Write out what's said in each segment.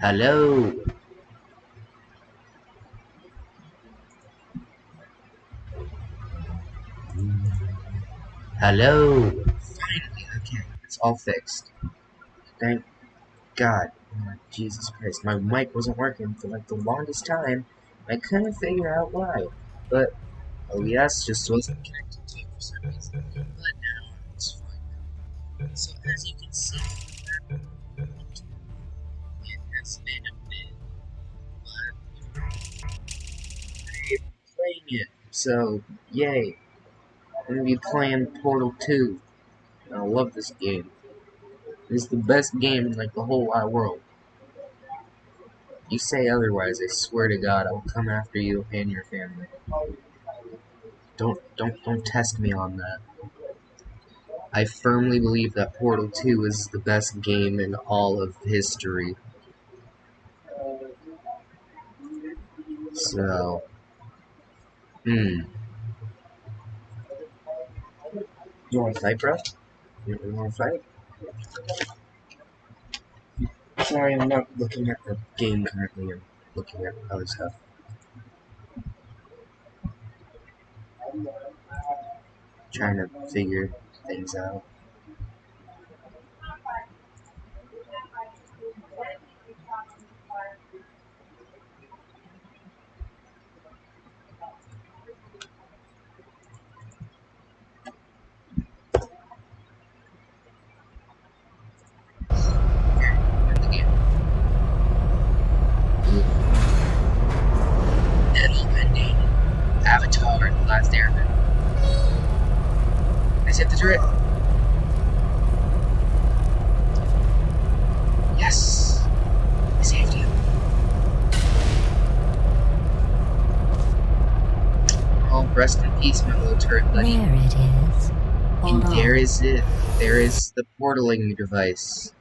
Hello. Hello. Finally, okay, it's all fixed. Thank God. Oh, Jesus Christ, my mic wasn't working for like the longest time. I couldn't figure out why. But OBS just wasn't connected to it for some reason. But now it's fine. So as you can see, it has been a bit, but I'm playing it. So yay! I'm gonna be playing Portal 2. I love this game. It's the best game in like the whole wide world. You say otherwise, I swear to God, I'll come after you and your family. Don't test me on that. I firmly believe that Portal 2 is the best game in all of history. So, You wanna fight, bro? You wanna fight? Sorry, I'm not looking at the game currently. I'm looking at other stuff. Trying to figure things out. Deadly Ending. Avatar: The Last Airbender. I hit the turret. Yes! I saved you. Oh, rest in peace, my little turret buddy. There it is. And there is it. There is the portaling device.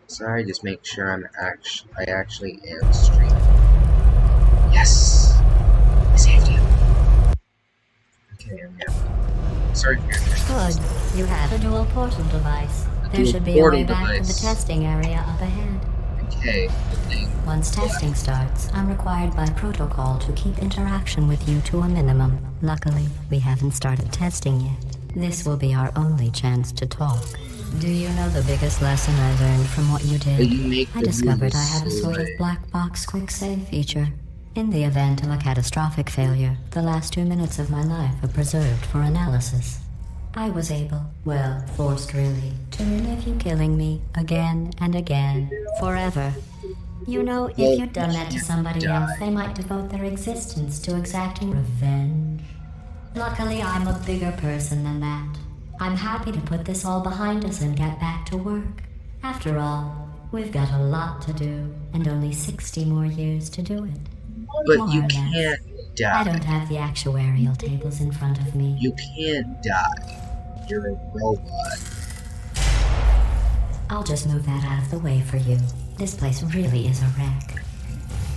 Sorry, just make sure I actually am streaming. Yes! I saved you. Okay, I'm here. Sorry for your Good. You have a dual portal device. There should be a way back to the testing area up ahead. Okay, good thing. Once testing starts, I'm required by protocol to keep interaction with you to a minimum. Luckily, we haven't started testing yet. This will be our only chance to talk. Do you know the biggest lesson I learned from what you did? I discovered I have a sort of black box quick save feature. In the event of a catastrophic failure, the last 2 minutes of my life are preserved for analysis. I was able, well, forced really, to relive you killing me again and again, forever. You know, if you'd done that to somebody else, they might devote their existence to exacting revenge. Luckily, I'm a bigger person than that. I'm happy to put this all behind us and get back to work. After all, we've got a lot to do, and only 60 more years to do it. But More you or less. can't I die. don't have the actuarial tables in front of me. You can't die. You're a robot. I'll just move that out of the way for you. This place really is a wreck.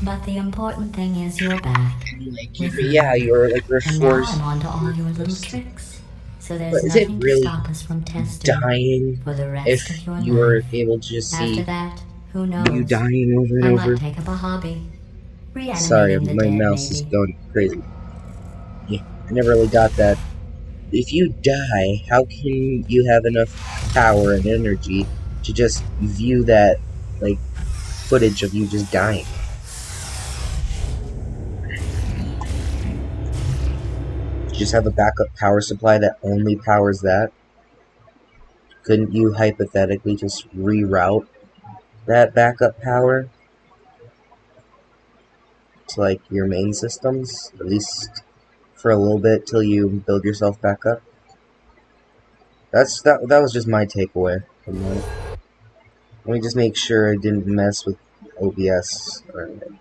But the important thing is you're back. Like, With yeah, me. you're like And now forced. I'm on to all your little tricks. So there's But is it nothing really to stop us from testing dying for the rest if of your you were life. able to just After see that, who knows? you dying over and I over? might take up a hobby. Reanimating Sorry, the my dead, mouse maybe. is going crazy. Yeah, I never really got that. If you die, how can you have enough power and energy to just view that, like, footage of you just dying? You just have a backup power supply that only powers that? Couldn't you hypothetically just reroute that backup power to, like, your main systems? At least for a little bit till you build yourself back up? That was just my takeaway from that. Let me just make sure I didn't mess with OBS or anything.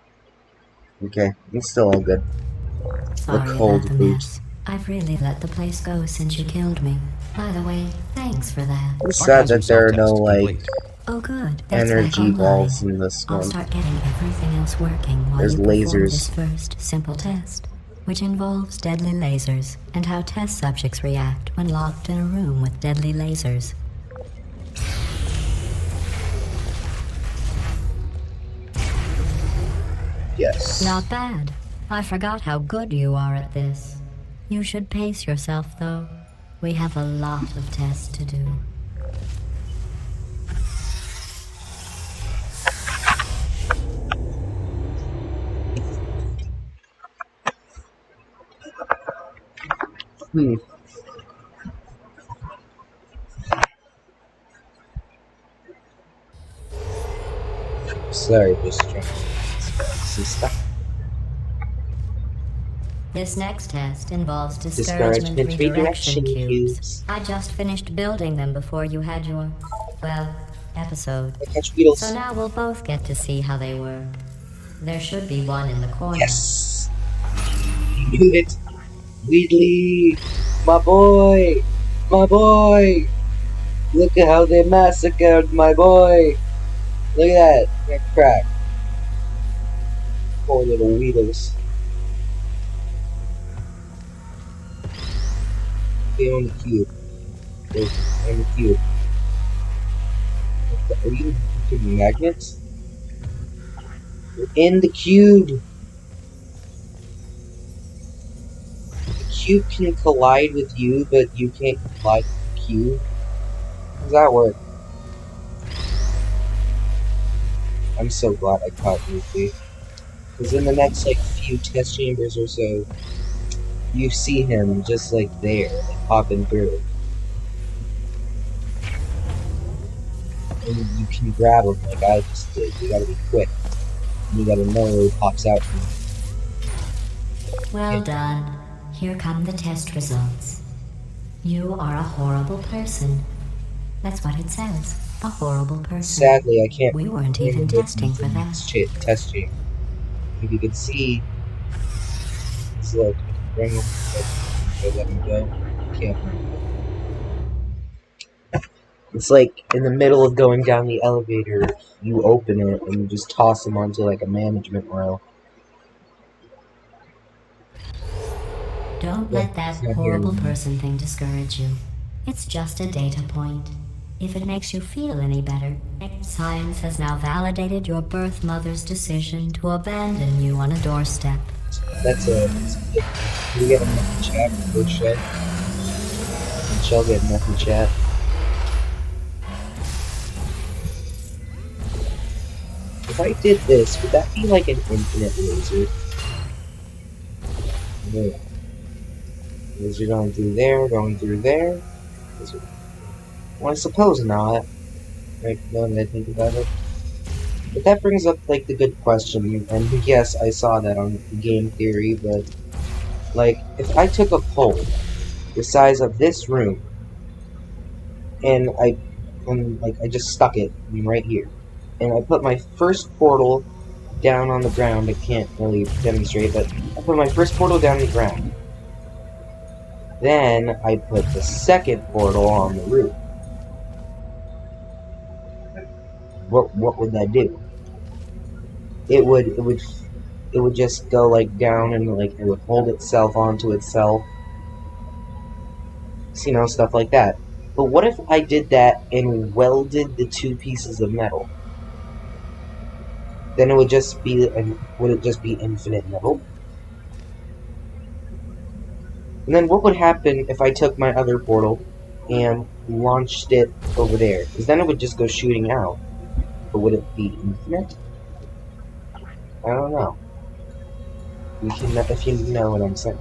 Okay, it's still all good. Sorry cold about the boot. mess. I've really let the place go since you killed me. By the way, thanks for that. It's sad that there are no, like, Oh good, that's back energy online. balls in this I'll one. start getting everything else working while There's you perform lasers. this first simple test, which involves deadly lasers and how test subjects react when locked in a room with deadly lasers. Yes. Not bad. I forgot how good you are at this. You should pace yourself, though. We have a lot of tests to do. Hmm. Sorry, just trying to some stuff. This next test involves discouragement redirection cubes. I just finished building them before you had your, well, episode. I catch beetles. So now we'll both get to see how they work. There should be one in the corner. Yes! I knew it! Wheatley! My boy! My boy! Look at how they massacred my boy! Look at that! That crack. Poor little Weedles. Stay on the cube. Stay on the cube. Are you freaking magnets? You're in the cube! The cube can collide with you, but you can't collide with the cube. How does that work? I'm so glad I caught Luffy. Because in the next, like, few test chambers or so, you see him just, like, there, like, popping through. And you can grab him like I just did. You gotta be quick. And you gotta know where he pops out from. Well done. Here come the test results. You are a horrible person. That's what it says. A horrible person. Sadly, I can't. We weren't even testing for that. Test chamber. If you can see, it's like bring him, let him go. Can't. It's like in the middle of going down the elevator, you open it and you just toss him onto like a management row. Don't let that horrible person thing discourage you. It's just a data point. If it makes you feel any better, science has now validated your birth mother's decision to abandon you on a doorstep. That's a. Can we get enough in chat for Shed? And Shell get enough in chat. If I did this, would that be like an infinite laser? Yeah. Laser going through there, going through there. Well, I suppose not. Right, now that I think about it. But that brings up, like, the good question, and yes, I saw that on Game Theory, but, like, if I took a pole the size of this room, and I just stuck it right here, and I put my first portal down on the ground, I can't really demonstrate, but I put my first portal down on the ground, then I put the second portal on the roof. What would that do? It would just go like down and like it would hold itself onto itself. You know, stuff like that. But what if I did that and welded the two pieces of metal? Then it would just be would it just be infinite metal? And then what would happen if I took my other portal and launched it over there? Because then it would just go shooting out. But would it be infinite? I don't know. You can, if you know what I'm saying.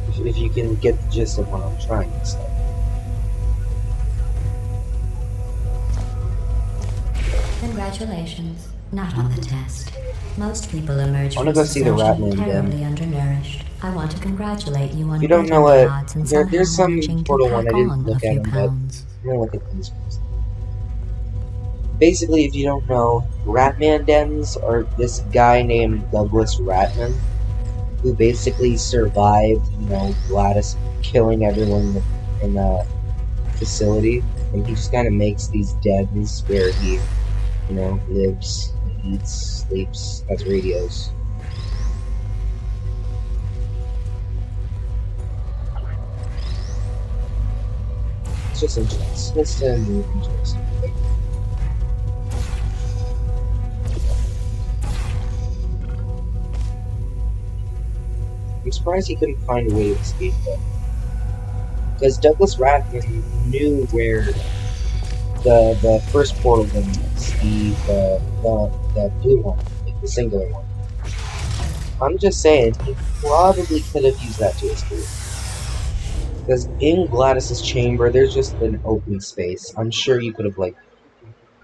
If you can get the gist of what I'm trying to say. Congratulations. Not on the test. Most people emerge from go see the session Ratman terribly undernourished. I want to congratulate you on If you don't know beating the what, odds and there's somehow some managing to Portal 1 I pack didn't on a look at few them, but pounds. I'm gonna look at these first. Basically, if you don't know, Ratman dens are this guy named Douglas Ratman, who basically survived, you know, Gladys killing everyone in the facility, and he just kind of makes these dens where he, you know, lives, eats, sleeps, has radios. It's just interesting. It's a new interesting thing. I'm surprised he couldn't find a way to escape though. Because Douglas Ratman knew where the first portal was, the blue one, like the singular one. I'm just saying, he probably could have used that to escape. Because in Gladys's chamber, there's just an open space. I'm sure you could have, like,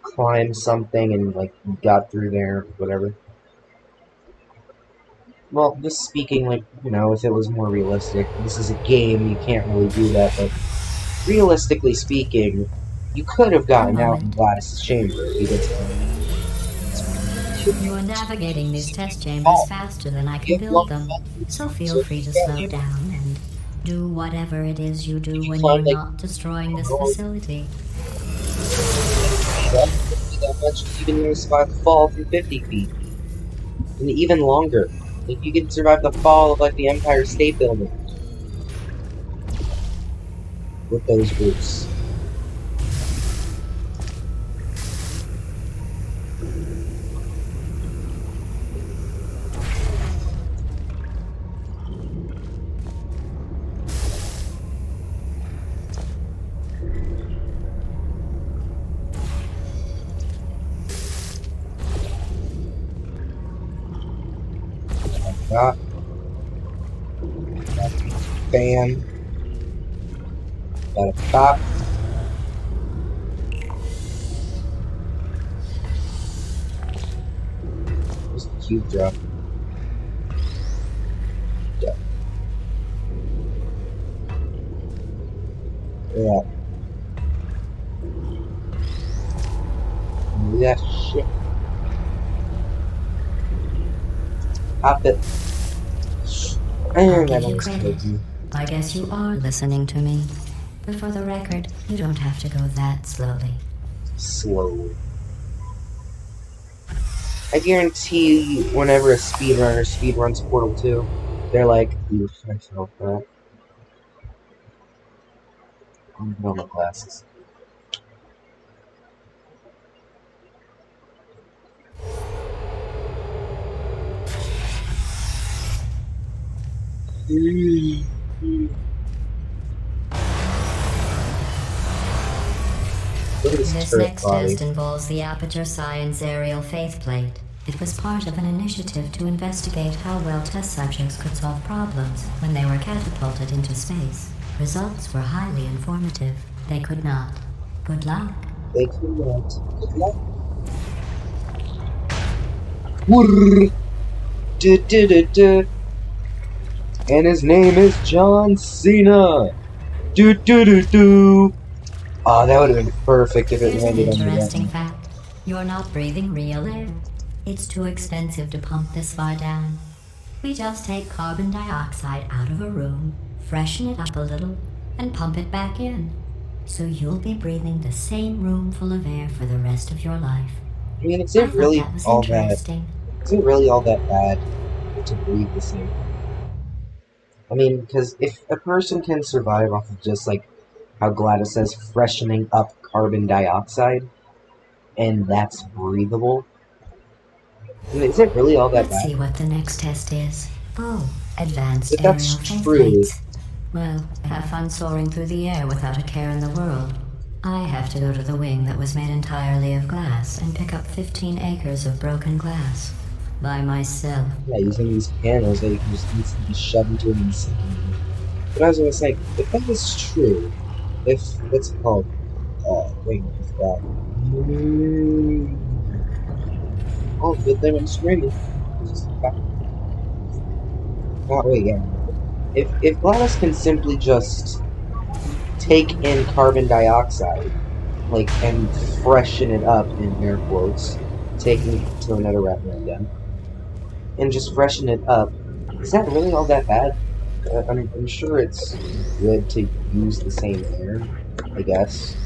climbed something and, like, got through there, whatever. Well, just speaking, like, you know, if it was more realistic. This is a game, you can't really do that, but realistically speaking, you could have gotten out in Gladys's chamber, because You are navigating these test chambers faster than I can build them, so feel free to slow down and do whatever it is you do when you're not destroying this facility. That much, even you survive the fall from 50 feet. And even longer. Like, you can survive the fall of, like, the Empire State Building. With those roofs. Got. Bam. Got a pop. There's a cube drop. Yeah. Yeah. That shit. Pop it. I'll give you credit. I guess you are listening to me. But for the record, you don't have to go that slowly. Slowly. I guarantee whenever a speedrunner speedruns Portal 2, they're like, oof, I felt that. I'm gonna my glasses. This next test involves the Aperture Science Aerial Faith Plate. It was part of an initiative to investigate how well test subjects could solve problems when they were catapulted into space. Results were highly informative. They could not. Good luck. They could not. Good luck. Wurr. Du. And his name is John Cena. Do. Oh, that would have been perfect if it Here's an landed on the interesting button. fact. You're not breathing real air. It's too expensive to pump this far down. We just take carbon dioxide out of a room, freshen it up a little, and pump it back in. So you'll be breathing the same room full of air for the rest of your life. I mean, I thought that was interesting. Is it really all that bad to breathe the same? I mean, because if a person can survive off of just like how Gladys says, freshening up carbon dioxide, and that's breathable, I mean, is it really all that Let's bad? see what the next test is. Oh, advanced If that's aerial faith true- plates. Well, have fun soaring through the air without a care in the world. I have to go to the wing that was made entirely of glass and pick up 15 acres of broken glass. By myself. Yeah, using these panels that you can just instantly shove into an insane. But I was gonna say, if that is true, if what's it called? Wait, what's that? Oh, good thing I'm screaming. Oh, wait, yeah. If Gladys can simply just take in carbon dioxide, like, and freshen it up in air quotes, taking it to another Ratman again, and just freshen it up, is that really all that bad? I'm sure it's good to use the same air, I guess.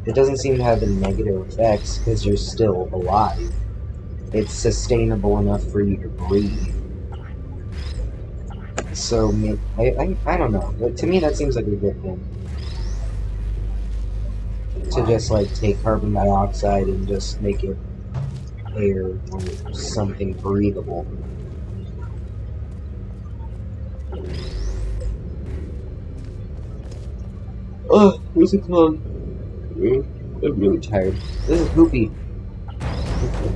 It doesn't seem to have any negative effects because you're still alive. It's sustainable enough for you to breathe. So, I don't know. To me, that seems like a good thing. To just, like, take carbon dioxide and just make it air or something breathable. Ugh, who's it called? I'm really tired. This is Hoopy.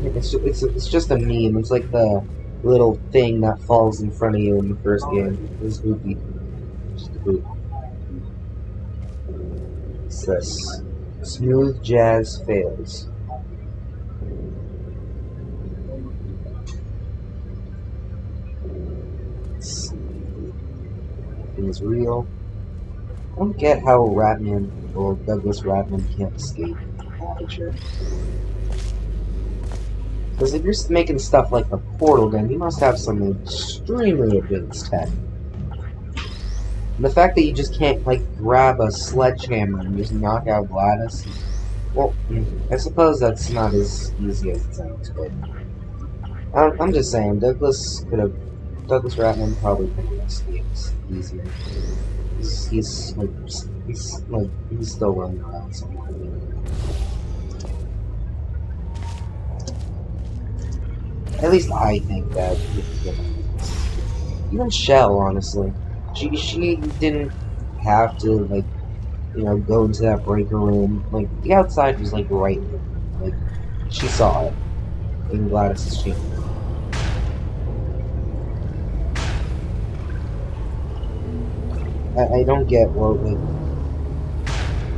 It's just a meme. It's like the little thing that falls in front of you in the first game. This is Hoopy. Just a hoop. What's this? Smooth jazz fails. Let's see. Is real. I don't get how Ratman or Douglas Ratman can't escape aperture. Because if you're making stuff like the portal gun, you must have some extremely advanced tech. And the fact that you just can't, like, grab a sledgehammer and just knock out Gladys, well, I suppose that's not as easy as it sounds, but I'm just saying, Douglas Ratman probably could have escaped easier. He's still running around somewhere. At least I think that. Even Shell, honestly, she didn't have to, like, go into that breaker room. Like, the outside was, like, right there. Like, she saw it in Gladys' chamber. I don't get what, like,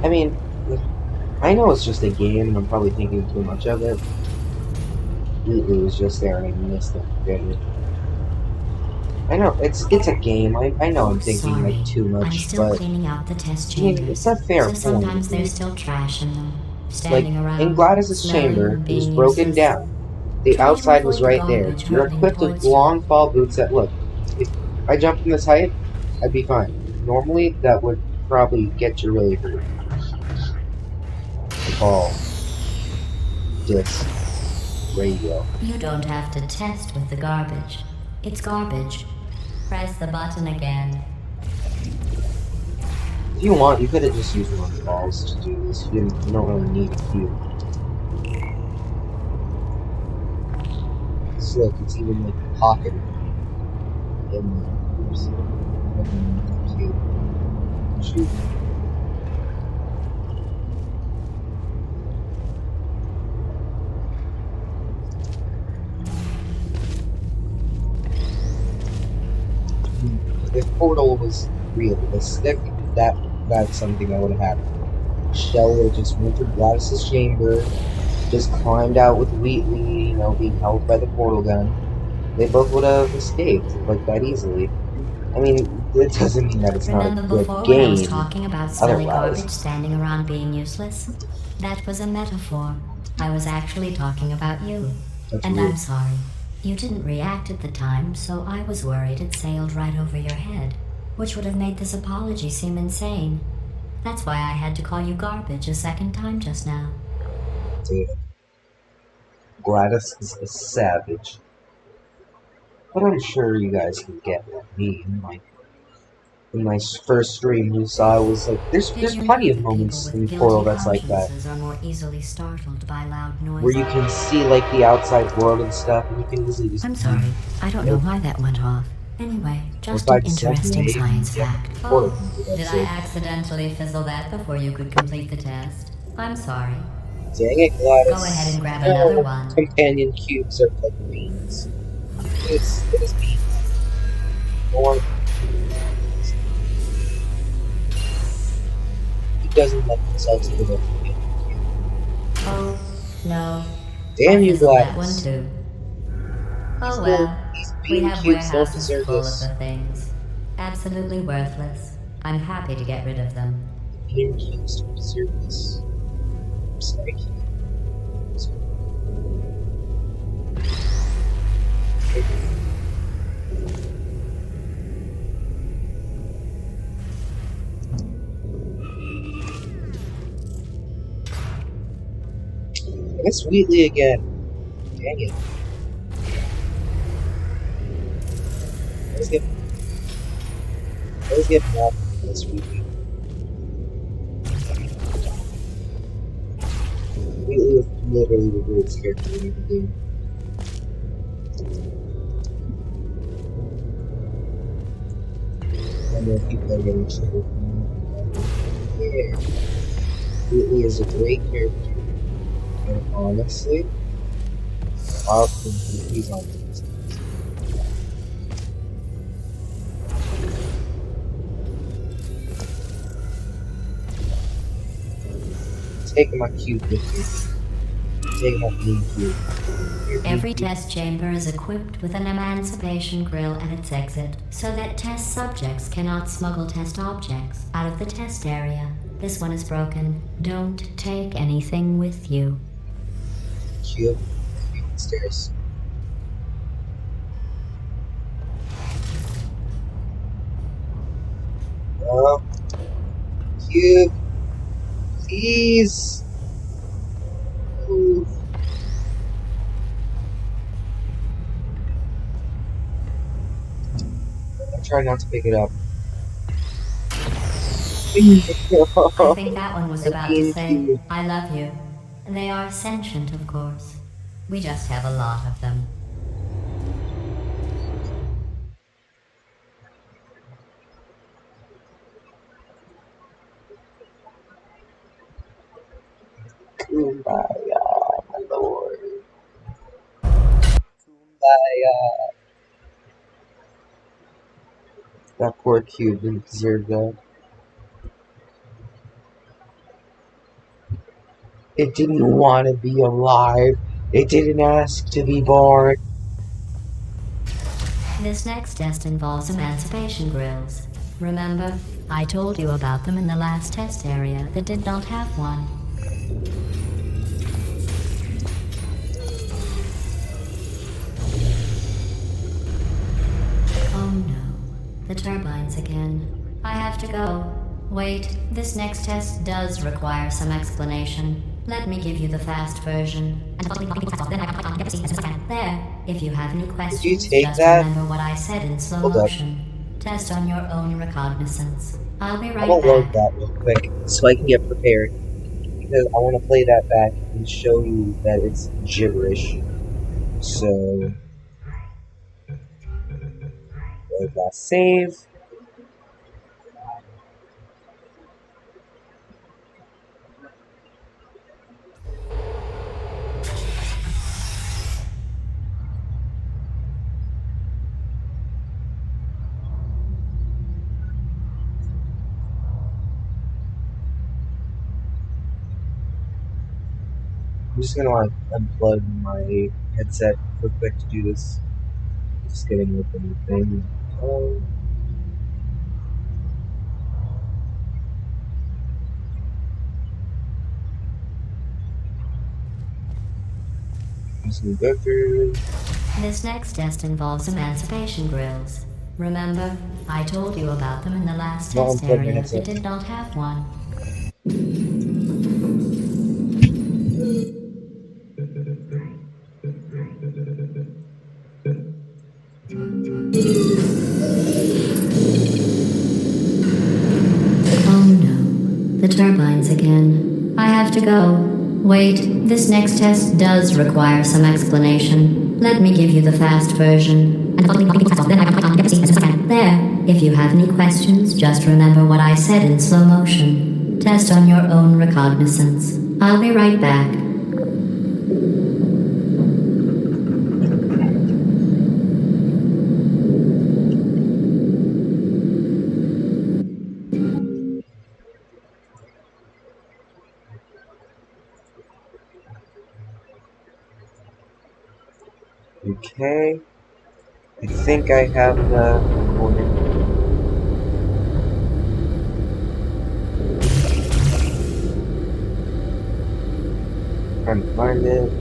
I mean, I know it's just a game and I'm probably thinking too much of it. It was just there and I missed it. I know, it's a game. I know I'm thinking, like, too much, I'm still but cleaning out the test I mean, chambers. it's a fair So point. sometimes there's still trash in them. Standing Like, around. in Gladys' smelling, chamber, it was being broken useless. down. The Try to outside was avoid right the there. garbage You're hurtling equipped with towards you. long fall boots that look. If I jumped from this height, I'd be fine. Normally, that would probably get you really hurt. The ball. Disc. Radio. You don't have to test with the garbage. It's garbage. Press the button again. If you want, you could have just used one of the balls to do this. You don't really need a cube. So look, it's even like pocketed in the cube. Shoot. if Portal was realistic, that's something that would have happened. Shell would have just went to Gladys's chamber, just climbed out with Wheatley, being held by the portal gun. They both would have escaped, like, that easily. I mean, it doesn't mean that it's not a Remember good before when I was game, talking about smelly otherwise. garbage standing around being useless? That was a metaphor. I was actually talking about you. That's And weird. I'm sorry. You didn't react at the time, so I was worried it sailed right over your head, which would have made this apology seem insane. That's why I had to call you garbage a second time just now. Dude. Gladys is a savage. But I'm sure you guys can get what I mean. Like, in my first stream, you saw it was like, there's plenty of moments in Portal that's like that. Are more easily startled by loud noises. Where you can see, like, the outside world and stuff, and you can easily just... I'm sorry. I don't know why that went off. Anyway, just Or an by design, interesting maybe, science yeah, fact. Portal, Did that's I it. accidentally fizzle that before you could complete the test? I'm sorry. Dang it, Gladys. Go ahead and grab another one. Companion cubes are like beans. It is beans. Or... He doesn't let himself to the Oh, no. Damn I you, fizzled that one Gladys. too. These Oh well. We bean have cubes don't warehouses deserve full this. of the things. Absolutely worthless. I'm happy to get rid of them. Bean cubes don't deserve this. I'm sorry, kid. It's Wheatley again. Dang it. Let's get back to this Wheatley. Wheatley is literally the weirdest character in the game. I know people are getting triggered. Yeah. Wheatley is a great character. And honestly, I'll think he's on this. Taking my cube with me. Taking my bean cube. Every test chamber is equipped with an emancipation grill at its exit, so that test subjects cannot smuggle test objects out of the test area. This one is broken. Don't take anything with you. Cube. Stairs. Cube. Please. Ooh. I'm trying not to pick it up. I think that one was about to say, I love you. They are sentient, of course. We just have a lot of them. Kumbaya, my lord. Kumbaya. That poor cube didn't deserve that. It didn't want to be alive. It didn't ask to be born. This next test involves emancipation grills. Remember, I told you about them in the last test area that did not have one. Oh no, the turbines again. I have to go. Wait, this next test does require some explanation. Let me give you the fast version. There, if you have any questions, take just that? remember what I said in slow Hold up. motion. Test on your own recognizance. I'll be I'm right gonna load back. that real quick so I can get prepared. Because I want to play that back and show you that it's gibberish. So, load that save. I'm just gonna like unplug my headset real quick to do this. Just getting with anything. Just gonna go through. This next test involves emancipation grills. Remember, I told you about them in the last No, test unplug my area. headset. It did not have one. Oh no, the turbines again. I have to go. Wait, this next test does require some explanation. Let me give you the fast version. There. If you have any questions, just remember what I said in slow motion. Test on your own recognizance. I'll be right back. Okay. I think I have the recording. Trying to find it.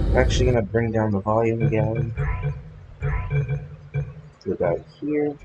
I'm actually gonna bring down the volume again. Do about here.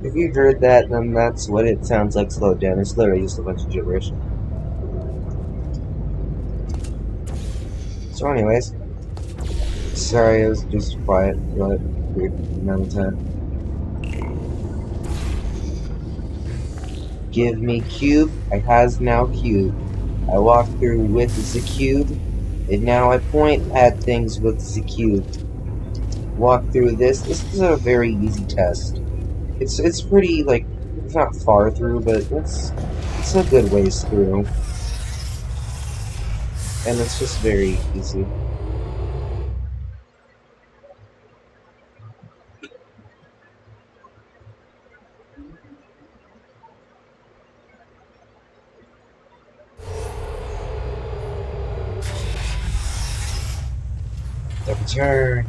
If you heard that, then that's what it sounds like slowed down. It's literally just a bunch of gibberish. So anyways, sorry it was just quiet for a brief amount of time. Give me cube. I has now cube. I walk through with the cube, and now I point at things with the cube. Walk through this. This is a very easy test. It's pretty, like, it's not far through, but it's a good ways through. And it's just very easy. The return.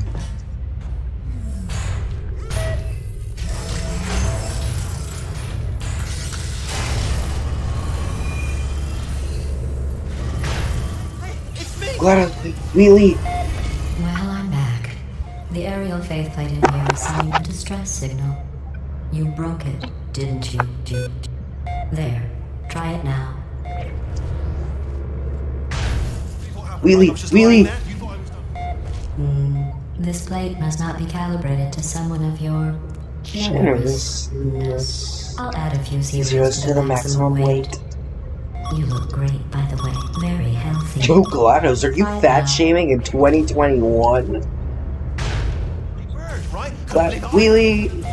GLaDOS, Wheelie! Well, I'm back. The aerial faceplate in here is sending a distress signal. You broke it, didn't you? There. Try it now. Wheelie! Wheelie! This This plate must not be calibrated to someone of your Generousness. I'll add a few Zeros to the maximum weight. You look great, by the way. Very healthy. Yo, GLaDOS, are you fat shaming in 2021? Wheelie!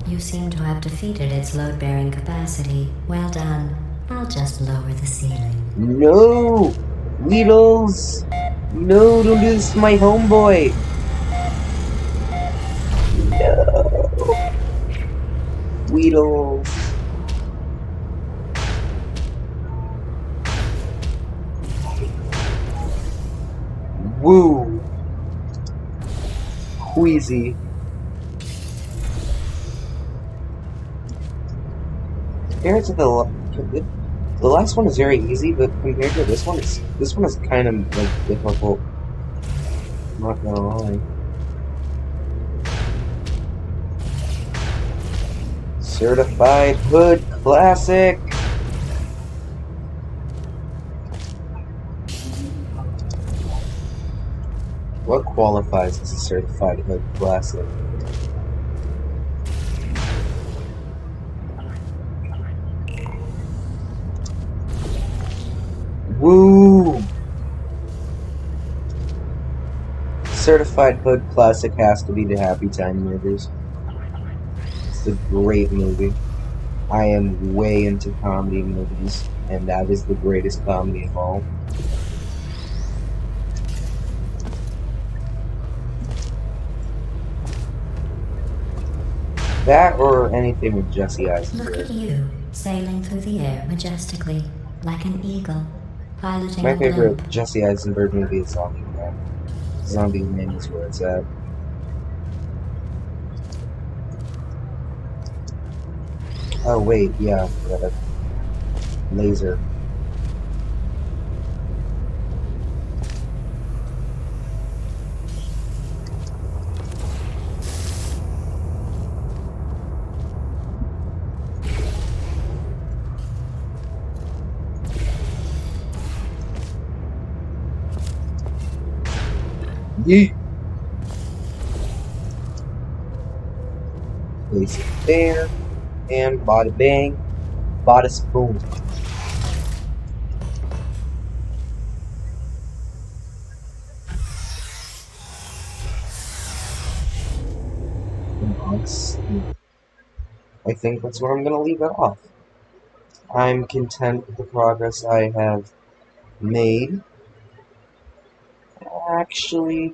You seem to have defeated its load-bearing capacity. Well done. I'll just lower the ceiling. No! Weedles! No, don't do this to my homeboy! No! Weedles! Woo! Queasy. Compared to the last one is very easy, but compared to this one is kind of like difficult. I'm not gonna lie. Certified Hood Classic. What qualifies as a Certified Hood Classic? Woo! Certified Hood Classic has to be the Happy Time Murders. It's a great movie. I am way into comedy movies, and that is the greatest comedy of all. That or anything with Jesse Eisenberg. Look at you, sailing through the air majestically, like an eagle, piloting My a favorite blimp. Jesse Eisenberg movie is Zombieland. Zombieland is where it's at. Oh wait, yeah, forgot it. Laser. Yeet. Place it there, and bada bang, bada spoon. I think that's where I'm gonna leave it off. I'm content with the progress I have made. Actually,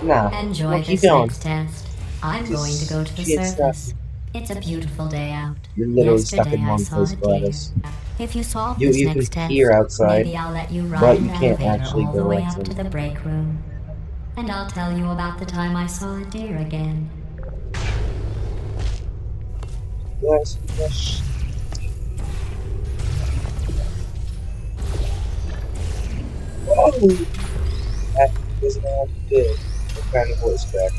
nah. Enjoy We'll keep this going. next test. I'm Just going to go to the get surface. It's a beautiful day out. You're literally stuck Yesterday in I one saw place, a deer. GLaDOS. If you solve You this can next test, hear outside, maybe I'll let you but ride you an can't elevator actually all the go way into up to it. the break room. And I'll tell you about the time I saw a deer again. Yes, yes. Oh! That doesn't have to do. What kind of voice crack?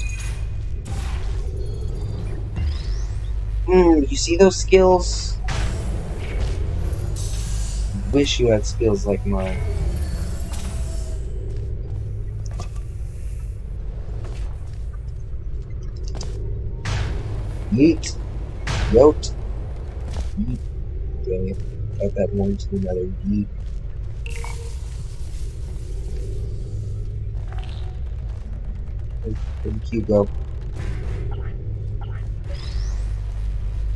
You see those skills? Wish you had skills like mine. Yeet. Yote. Yeet. Dang it. Got that one to another yeet. Where'd the cube go?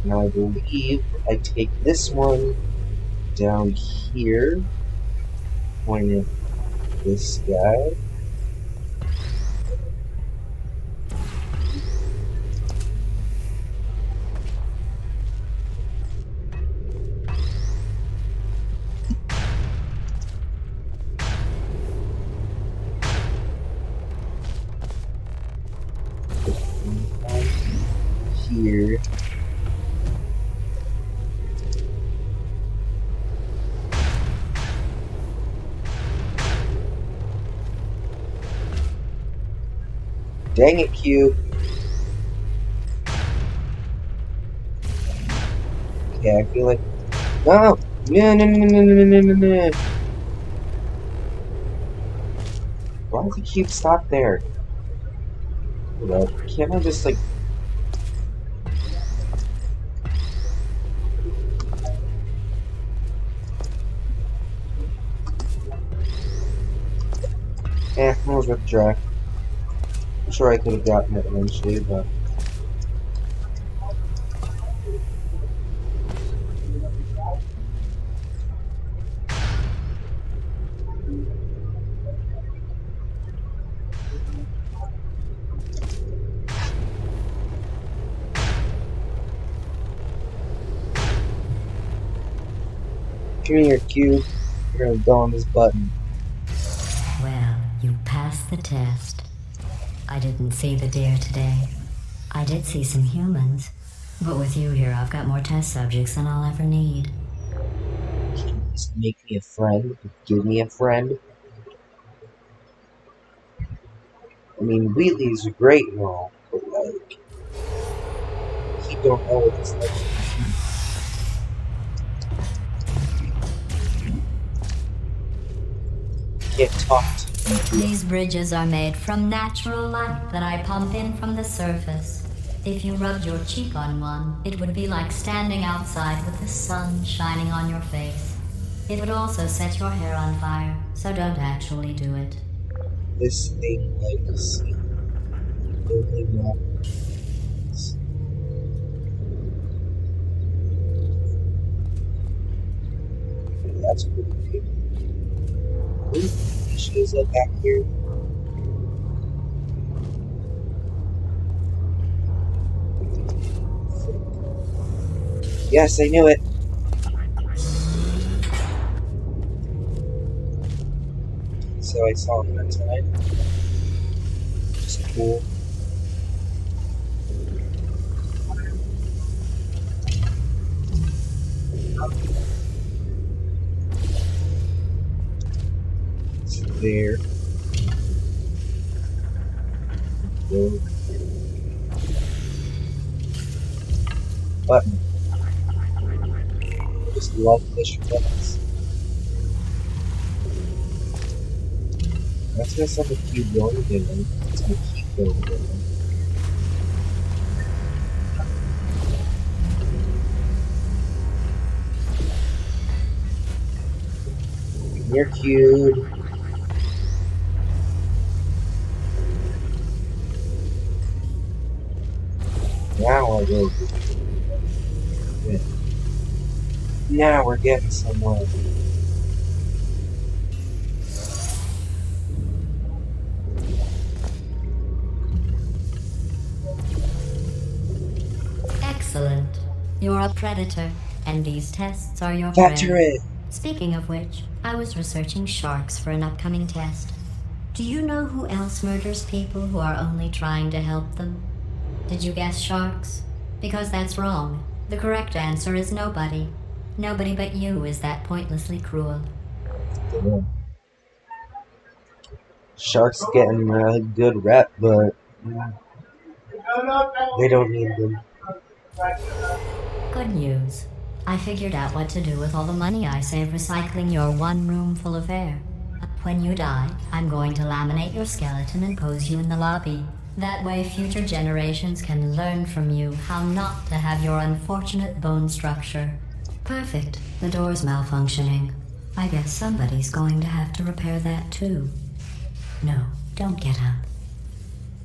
Now I believe I take this one down here. Point at this guy. Here. Dang it, Cube. Okay, I feel like... No! No, no, no, no, no, no, no, no. Why did the cube stop there? You know, can't I just like... it was worth a try. I'm sure I could have gotten it eventually, but... Come here, Q. We're gonna go on this button. Well, you passed the test. I didn't see the deer today. I did see some humans. But with you here, I've got more test subjects than I'll ever need. Just make me a friend. Give me a friend. I mean, Wheatley's great and all, but like... He don't know what it's like. Can't talk to me. These bridges are made from natural light that I pump in from the surface. If you rubbed your cheek on one, it would be like standing outside with the sun shining on your face. It would also set your hair on fire, so don't actually do it. This thing like a sea. Only matters. That's pretty big. Ooh, she is like back here. Yes, I knew it. So I saw him that time. Just cool. It's there. Go. Button. I just love push buttons. That's gonna send the cube going again. It's gonna keep going again. You're cute. Now I go. Yeah. Now we're getting somewhere. Excellent. You're a predator, and these tests are your Capture prey. it! Speaking of which, I was researching sharks for an upcoming test. Do you know who else murders people who are only trying to help them? Did you guess sharks? Because that's wrong. The correct answer is nobody. Nobody but you is that pointlessly cruel. Damn. Sharks getting a good rep, but they don't need them. Good news. I figured out what to do with all the money I save recycling your one room full of air. When you die, I'm going to laminate your skeleton and pose you in the lobby. That way future generations can learn from you how not to have your unfortunate bone structure. Perfect. The door's malfunctioning. I guess somebody's going to have to repair that too. No, don't get up.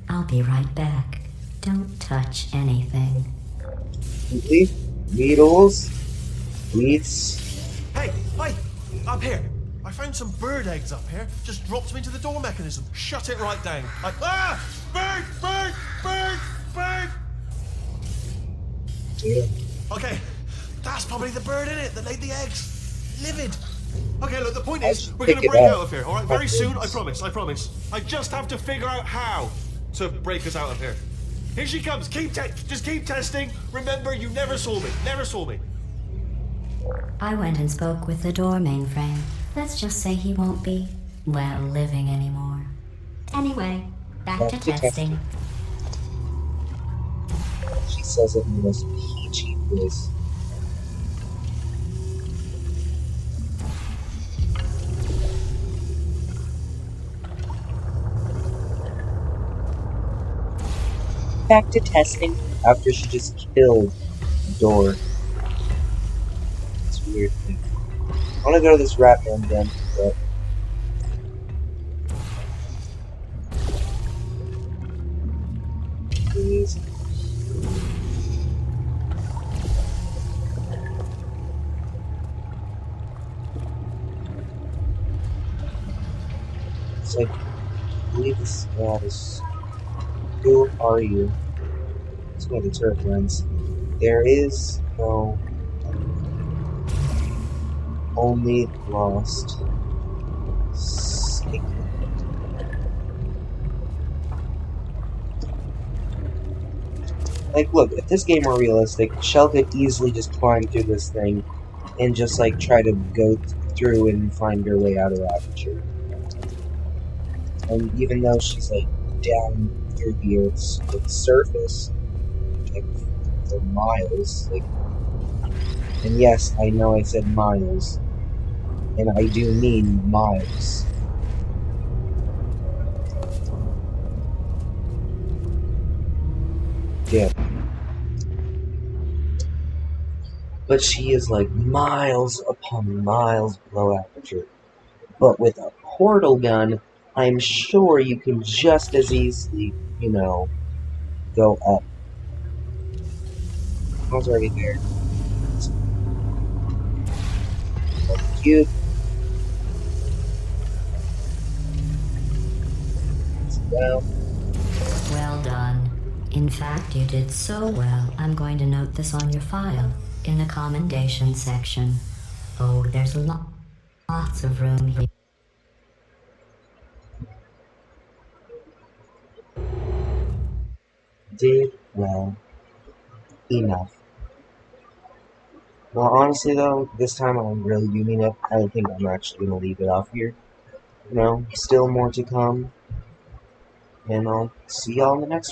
I'll be right back. Don't touch anything. Wheatley? Needles? Weeds? Hey, up here. I found some bird eggs up here. Just dropped them into the door mechanism. Shut it right down. Bird! Yeah. Okay, that's probably the bird in it that laid the eggs. Livid. Okay, look, the point is, we're pick gonna it break up. out of here, alright? Very soon, I Goodness. promise. I just have to figure out how to break us out of here. Here she comes. Just keep testing. Remember, you never saw me. I went and spoke with the door mainframe. Let's just say he won't be, well, living anymore. Anyway, back to testing. She says it in the most peachy voice. back to testing after she just killed the door. It's a weird thing. I want to go to this Ratman den, but please. It's like, leave the status. Who are you? That's why the turret runs. There is no only lost. Like, look, if this game were realistic, Shell could easily just climb through this thing and just, like, try to go through and find her way out of Aperture. And even though she's, like, down through the Earth's surface, like, for miles, like, and yes, I know I said miles, and I do mean miles. Yeah. But she is like miles upon miles below Aperture. But with a portal gun, I'm sure you can just as easily, you know, go up. I was already there. Cute. Well, Well done. In fact, you did so well, I'm going to note this on your file, in the commendation section. Oh, there's lots of room here. did well enough. Well, honestly though, this time I really do mean it. I think I'm actually gonna leave it off here. You know, still more to come. And I'll see y'all in the next one.